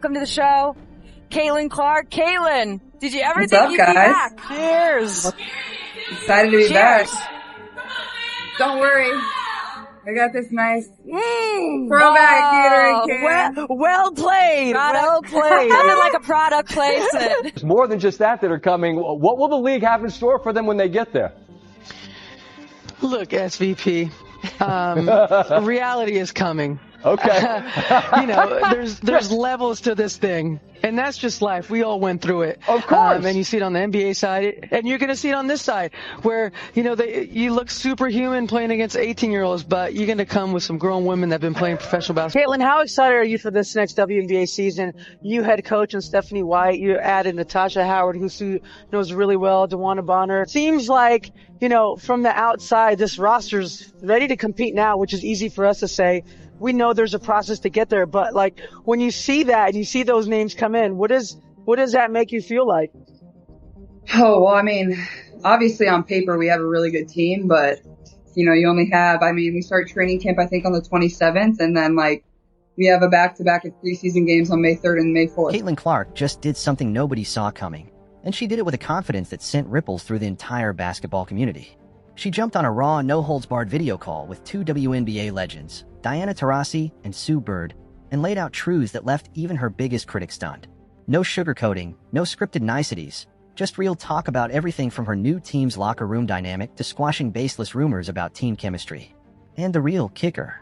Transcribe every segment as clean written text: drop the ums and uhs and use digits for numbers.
welcome to the show, Caitlin Clark. Caitlin, did you ever What's think up, you'd guys? be back? Cheers. Excited to be Cheers. back. Don't worry. I got this nice throwback Gatorade can. Well played. Well played. Nothing like a product placement. It's more than just that are coming. What will the league have in store for them when they get there? Look, SVP, reality is coming. Okay. There's levels to this thing, and that's just life. We all went through it. Of course. And you see it on the NBA side, and you're going to see it on this side, where, you look superhuman playing against 18-year-olds, but you're going to come with some grown women that have been playing professional basketball. Caitlin, how excited are you for this next WNBA season? You head coach and Stephanie White. You added Natasha Howard, who Sue knows really well, DeWanna Bonner. Seems like, from the outside, this roster's ready to compete now, which is easy for us to say. We know there's a process to get there, but when you see that and you see those names come in, what does that make you feel like? Oh, well, obviously on paper we have a really good team, but you only have, we start training camp, I think, on the 27th, and then we have a back-to-back of preseason games on May 3rd and May 4th. Caitlin Clark just did something nobody saw coming, and she did it with a confidence that sent ripples through the entire basketball community. She jumped on a raw, no-holds-barred video call with two WNBA legends, Taurasi and Sue Bird, and laid out truths that left even her biggest critics stunned. No sugarcoating, no scripted niceties, just real talk about everything from her new team's locker room dynamic to squashing baseless rumors about team chemistry. And the real kicker.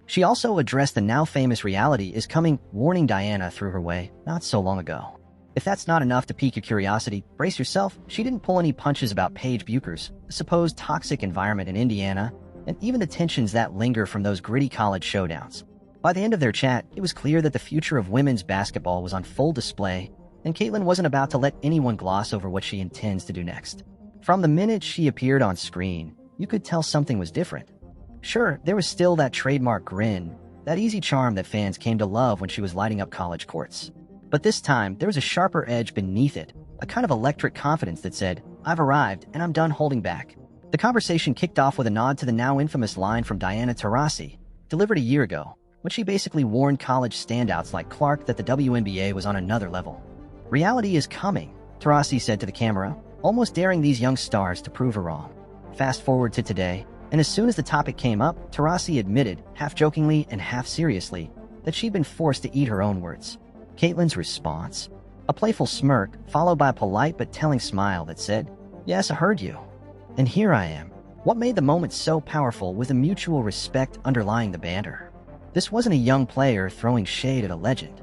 She also addressed the now-famous reality is coming warning Diana through her way not so long ago. If that's not enough to pique your curiosity, brace yourself. She didn't pull any punches about Paige Bueckers, the supposed toxic environment in Indiana, and even the tensions that linger from those gritty college showdowns. By the end of their chat, it was clear that the future of women's basketball was on full display, and Caitlin wasn't about to let anyone gloss over what she intends to do next. From the minute she appeared on screen, you could tell something was different. Sure, there was still that trademark grin, that easy charm that fans came to love when she was lighting up college courts. But this time, there was a sharper edge beneath it, a kind of electric confidence that said, "I've arrived, and I'm done holding back." The conversation kicked off with a nod to the now infamous line from Diana Taurasi, delivered a year ago, when she basically warned college standouts like Clark that the WNBA was on another level. "Reality is coming," Taurasi said to the camera, almost daring these young stars to prove her wrong. Fast forward to today, and as soon as the topic came up, Taurasi admitted, half jokingly and half seriously, that she'd been forced to eat her own words. Caitlin's response? A playful smirk, followed by a polite but telling smile that said, "Yes, I heard you. And here I am." What made the moment so powerful was the mutual respect underlying the banter. This wasn't a young player throwing shade at a legend.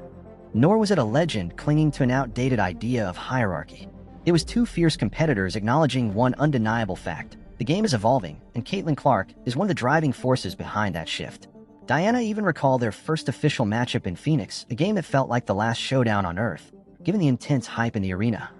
Nor was it a legend clinging to an outdated idea of hierarchy. It was two fierce competitors acknowledging one undeniable fact. The game is evolving, and Caitlin Clark is one of the driving forces behind that shift. Diana even recalled their first official matchup in Phoenix, a game that felt like the last showdown on Earth, given the intense hype in the arena.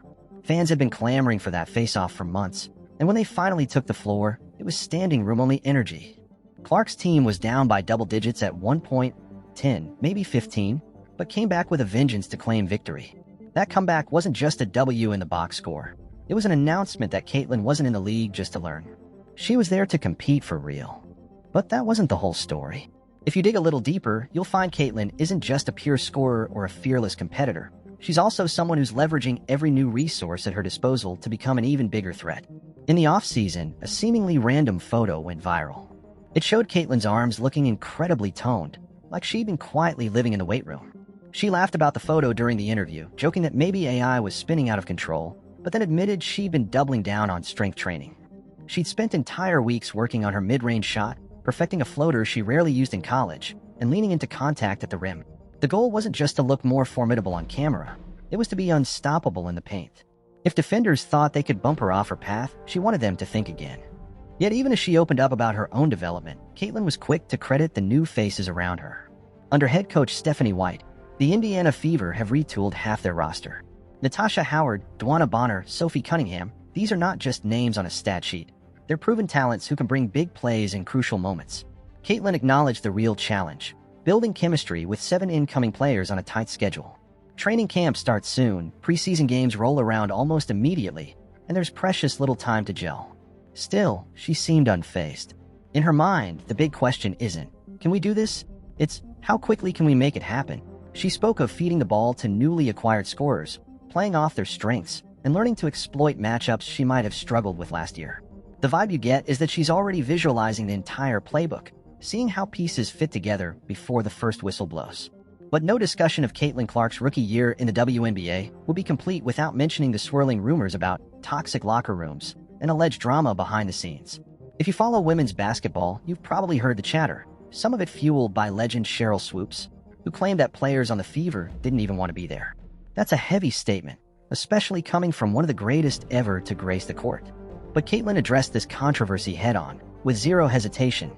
Fans had been clamoring for that face-off for months, and when they finally took the floor, it was standing room-only energy. Clark's team was down by double digits at 1 point, 10, maybe 15, but came back with a vengeance to claim victory. That comeback wasn't just a W in the box score. It was an announcement that Caitlin wasn't in the league just to learn. She was there to compete for real. But that wasn't the whole story. If you dig a little deeper, you'll find Caitlin isn't just a pure scorer or a fearless competitor. She's also someone who's leveraging every new resource at her disposal to become an even bigger threat. In the off-season, a seemingly random photo went viral. It showed Caitlin's arms looking incredibly toned, like she'd been quietly living in the weight room. She laughed about the photo during the interview, joking that maybe AI was spinning out of control, but then admitted she'd been doubling down on strength training. She'd spent entire weeks working on her mid-range shot, perfecting a floater she rarely used in college, and leaning into contact at the rim. The goal wasn't just to look more formidable on camera, it was to be unstoppable in the paint. If defenders thought they could bump her off her path, she wanted them to think again. Yet even as she opened up about her own development, Caitlin was quick to credit the new faces around her. Under head coach Stephanie White, the Indiana Fever have retooled half their roster. Natasha Howard, DeWanna Bonner, Sophie Cunningham, these are not just names on a stat sheet. They're proven talents who can bring big plays in crucial moments. Caitlin acknowledged the real challenge, building chemistry with 7 incoming players on a tight schedule. Training camp starts soon, preseason games roll around almost immediately, and there's precious little time to gel. Still, she seemed unfazed. In her mind, the big question isn't, can we do this? It's, how quickly can we make it happen? She spoke of feeding the ball to newly acquired scorers, playing off their strengths, and learning to exploit matchups she might have struggled with last year. The vibe you get is that she's already visualizing the entire playbook, seeing how pieces fit together before the first whistle blows. But no discussion of Caitlin Clark's rookie year in the WNBA will be complete without mentioning the swirling rumors about toxic locker rooms and alleged drama behind the scenes. If you follow women's basketball, you've probably heard the chatter, some of it fueled by legend Cheryl Swoops, who claimed that players on the Fever didn't even want to be there. That's a heavy statement, especially coming from one of the greatest ever to grace the court. But Caitlin addressed this controversy head-on, with zero hesitation.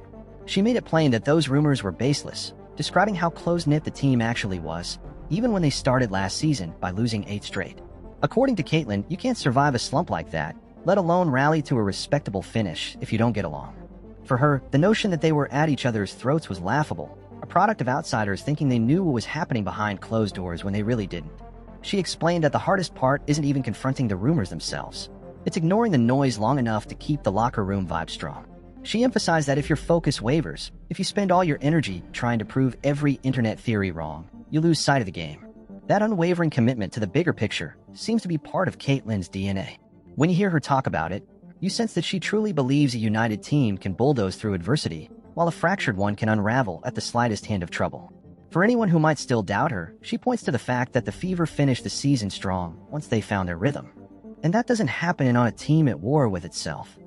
She made it plain that those rumors were baseless, describing how close-knit the team actually was, even when they started last season by losing 8 straight. According to Caitlin, you can't survive a slump like that, let alone rally to a respectable finish if you don't get along. For her, the notion that they were at each other's throats was laughable, a product of outsiders thinking they knew what was happening behind closed doors when they really didn't. She explained that the hardest part isn't even confronting the rumors themselves. It's ignoring the noise long enough to keep the locker room vibe strong. She emphasized that if your focus wavers, if you spend all your energy trying to prove every internet theory wrong, you lose sight of the game. That unwavering commitment to the bigger picture seems to be part of Caitlin's DNA. When you hear her talk about it, you sense that she truly believes a united team can bulldoze through adversity, while a fractured one can unravel at the slightest hint of trouble. For anyone who might still doubt her, she points to the fact that the Fever finished the season strong once they found their rhythm. And that doesn't happen on a team at war with itself.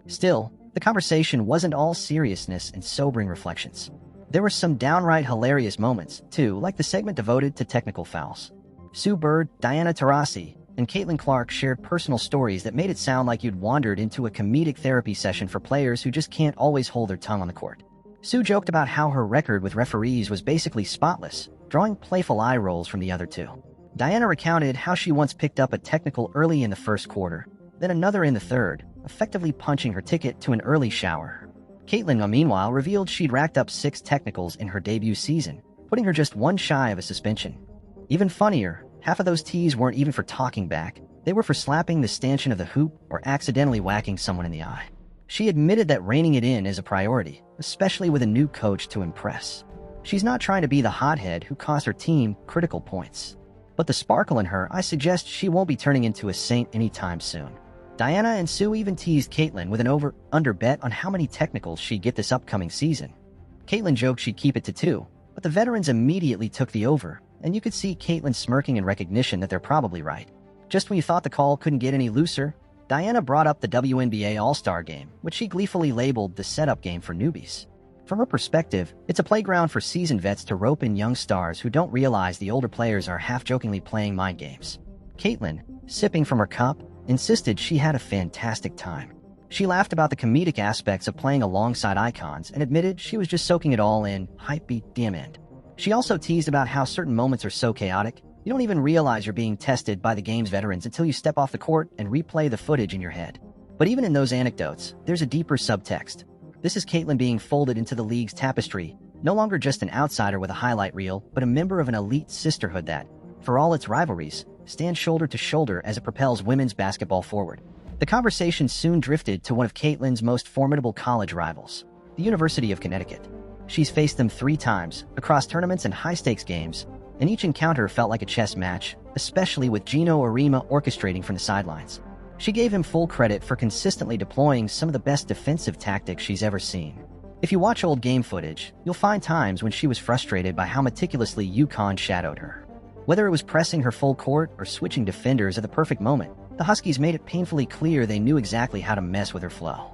Still, the conversation wasn't all seriousness and sobering reflections. There were some downright hilarious moments, too, like the segment devoted to technical fouls. Sue Bird, Diana Taurasi, and Caitlin Clark shared personal stories that made it sound like you'd wandered into a comedic therapy session for players who just can't always hold their tongue on the court. Sue joked about how her record with referees was basically spotless, drawing playful eye rolls from the other two. Diana recounted how she once picked up a technical early in the first quarter, then another in the third, effectively punching her ticket to an early shower. Caitlin, meanwhile, revealed she'd racked up 6 technicals in her debut season, putting her just one shy of a suspension. Even funnier, half of those T's weren't even for talking back. They were for slapping the stanchion of the hoop or accidentally whacking someone in the eye. She admitted that reining it in is a priority, especially with a new coach to impress. She's not trying to be the hothead who cost her team critical points. But the sparkle in her, I suggest she won't be turning into a saint anytime soon. Diana and Sue even teased Caitlin with an over-under bet on how many technicals she'd get this upcoming season. Caitlin joked she'd keep it to 2, but the veterans immediately took the over, and you could see Caitlin smirking in recognition that they're probably right. Just when you thought the call couldn't get any looser, Diana brought up the WNBA All-Star Game, which she gleefully labeled the setup game for newbies. From her perspective, it's a playground for seasoned vets to rope in young stars who don't realize the older players are half-jokingly playing mind games. Caitlin, sipping from her cup, insisted she had a fantastic time. She laughed about the comedic aspects of playing alongside icons and admitted she was just soaking it all in, hype beat damn end. She also teased about how certain moments are so chaotic, you don't even realize you're being tested by the game's veterans until you step off the court and replay the footage in your head. But even in those anecdotes, there's a deeper subtext. This is Caitlin being folded into the league's tapestry, no longer just an outsider with a highlight reel, but a member of an elite sisterhood that, for all its rivalries, stands shoulder to shoulder as it propels women's basketball forward. The conversation soon drifted to one of Caitlin's most formidable college rivals, the University of Connecticut. She's faced them 3 times, across tournaments and high-stakes games, and each encounter felt like a chess match, especially with Gino Arima orchestrating from the sidelines. She gave him full credit for consistently deploying some of the best defensive tactics she's ever seen. If you watch old game footage, you'll find times when she was frustrated by how meticulously UConn shadowed her. Whether it was pressing her full court or switching defenders at the perfect moment, the Huskies made it painfully clear they knew exactly how to mess with her flow.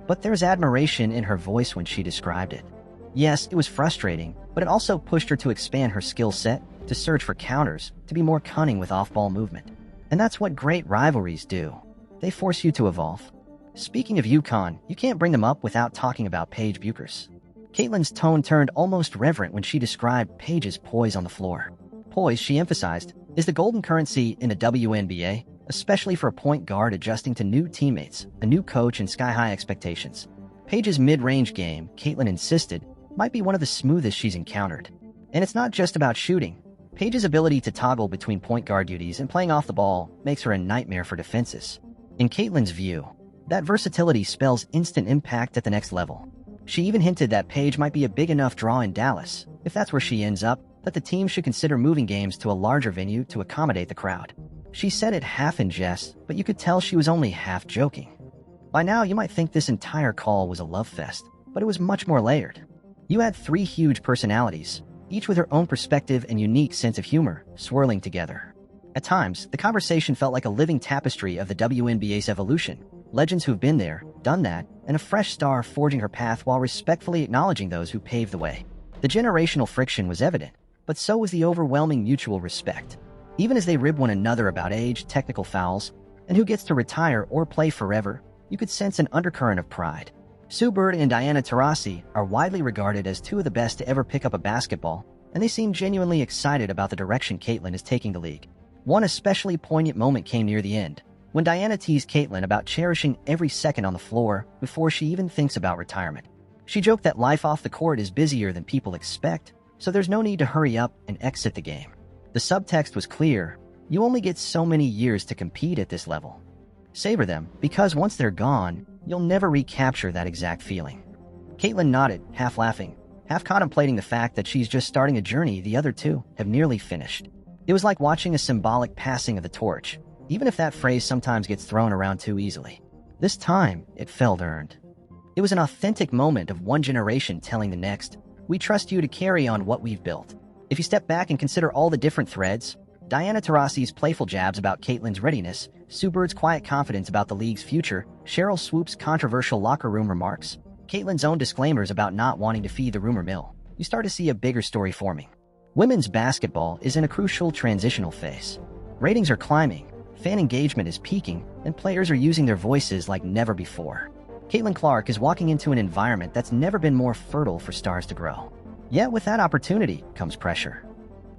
But there's admiration in her voice when she described it. Yes, it was frustrating, but it also pushed her to expand her skill set, to search for counters, to be more cunning with off-ball movement. And that's what great rivalries do. They force you to evolve. Speaking of UConn, you can't bring them up without talking about Paige Bueckers. Caitlin's tone turned almost reverent when she described Paige's poise on the floor. Poise, she emphasized, is the golden currency in the WNBA, especially for a point guard adjusting to new teammates, a new coach, and sky-high expectations. Paige's mid-range game, Caitlin insisted, might be one of the smoothest she's encountered. And it's not just about shooting. Paige's ability to toggle between point guard duties and playing off the ball makes her a nightmare for defenses. In Caitlin's view, that versatility spells instant impact at the next level. She even hinted that Paige might be a big enough draw in Dallas, if that's where she ends up, that the team should consider moving games to a larger venue to accommodate the crowd. She said it half in jest, but you could tell she was only half joking. By now, you might think this entire call was a love fest, but it was much more layered. You had three huge personalities, each with her own perspective and unique sense of humor, swirling together. At times, the conversation felt like a living tapestry of the WNBA's evolution, legends who've been there, done that, and a fresh star forging her path while respectfully acknowledging those who paved the way. The generational friction was evident, but so was the overwhelming mutual respect. Even as they ribbed one another about age, technical fouls, and who gets to retire or play forever, you could sense an undercurrent of pride. Sue Bird and Diana Taurasi are widely regarded as two of the best to ever pick up a basketball, and they seem genuinely excited about the direction Caitlin is taking the league. One especially poignant moment came near the end, when Diana teased Caitlin about cherishing every second on the floor before she even thinks about retirement. She joked that life off the court is busier than people expect, so there's no need to hurry up and exit the game. The subtext was clear: you only get so many years to compete at this level. Savor them, because once they're gone, you'll never recapture that exact feeling. Caitlin nodded, half laughing, half contemplating the fact that she's just starting a journey the other two have nearly finished. It was like watching a symbolic passing of the torch, even if that phrase sometimes gets thrown around too easily. This time, it felt earned. It was an authentic moment of one generation telling the next, "We trust you to carry on what we've built." If you step back and consider all the different threads, Diana Taurasi's playful jabs about Caitlin's readiness, Sue Bird's quiet confidence about the league's future, Cheryl Swoop's controversial locker room remarks, Caitlin's own disclaimers about not wanting to feed the rumor mill, you start to see a bigger story forming. Women's basketball is in a crucial transitional phase. Ratings are climbing, fan engagement is peaking, and players are using their voices like never before. Caitlin Clark is walking into an environment that's never been more fertile for stars to grow. Yet with that opportunity comes pressure.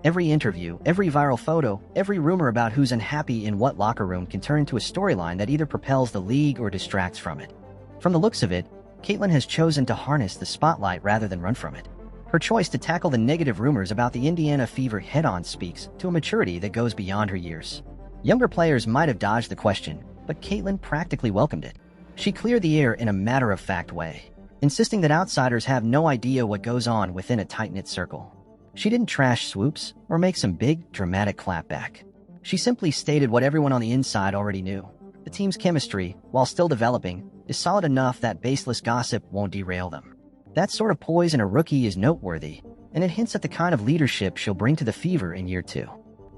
Every interview, every viral photo, every rumor about who's unhappy in what locker room can turn into a storyline that either propels the league or distracts from it. From the looks of it, Caitlin has chosen to harness the spotlight rather than run from it. Her choice to tackle the negative rumors about the Indiana Fever head-on speaks to a maturity that goes beyond her years. Younger players might have dodged the question, but Caitlin practically welcomed it. She cleared the air in a matter-of-fact way, insisting that outsiders have no idea what goes on within a tight-knit circle. She didn't trash Swoops or make some big, dramatic clapback. She simply stated what everyone on the inside already knew. The team's chemistry, while still developing, is solid enough that baseless gossip won't derail them. That sort of poise in a rookie is noteworthy, and it hints at the kind of leadership she'll bring to the Fever in year 2.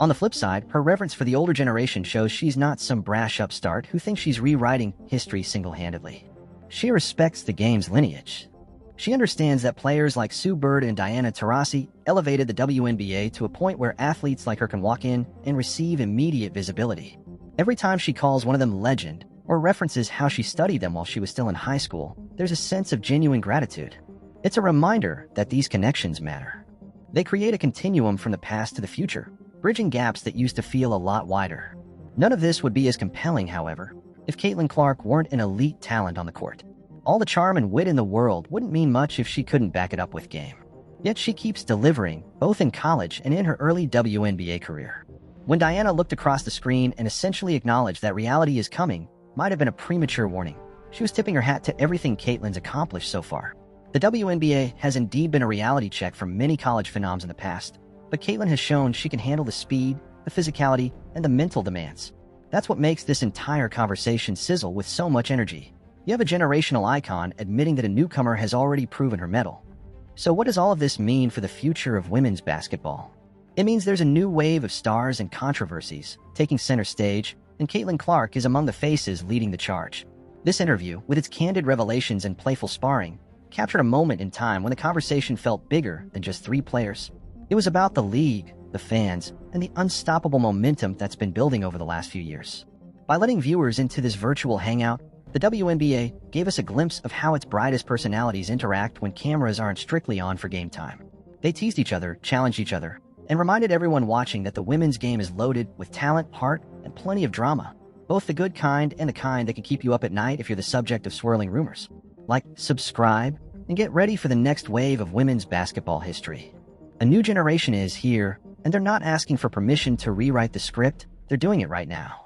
On the flip side, her reverence for the older generation shows she's not some brash upstart who thinks she's rewriting history single-handedly. She respects the game's lineage. She understands that players like Sue Bird and Diana Taurasi elevated the WNBA to a point where athletes like her can walk in and receive immediate visibility. Every time she calls one of them legend, or references how she studied them while she was still in high school, there's a sense of genuine gratitude. It's a reminder that these connections matter. They create a continuum from the past to the future, bridging gaps that used to feel a lot wider. None of this would be as compelling, however, if Caitlin Clark weren't an elite talent on the court. All the charm and wit in the world wouldn't mean much if she couldn't back it up with game. Yet she keeps delivering, both in college and in her early WNBA career. When Diana looked across the screen and essentially acknowledged that reality is coming, might have been a premature warning. She was tipping her hat to everything Caitlin's accomplished so far. The WNBA has indeed been a reality check for many college phenoms in the past, but Caitlin has shown she can handle the speed, the physicality, and the mental demands. That's what makes this entire conversation sizzle with so much energy. You have a generational icon admitting that a newcomer has already proven her mettle. So what does all of this mean for the future of women's basketball? It means there's a new wave of stars and controversies taking center stage, and Caitlin Clark is among the faces leading the charge. This interview, with its candid revelations and playful sparring, captured a moment in time when the conversation felt bigger than just 3 players. It was about the league, the fans, and the unstoppable momentum that's been building over the last few years. By letting viewers into this virtual hangout, the WNBA gave us a glimpse of how its brightest personalities interact when cameras aren't strictly on for game time. They teased each other, challenged each other, and reminded everyone watching that the women's game is loaded with talent, heart, and plenty of drama. Both the good kind and the kind that can keep you up at night if you're the subject of swirling rumors. Like, subscribe, and get ready for the next wave of women's basketball history. A new generation is here, and they're not asking for permission to rewrite the script, they're doing it right now.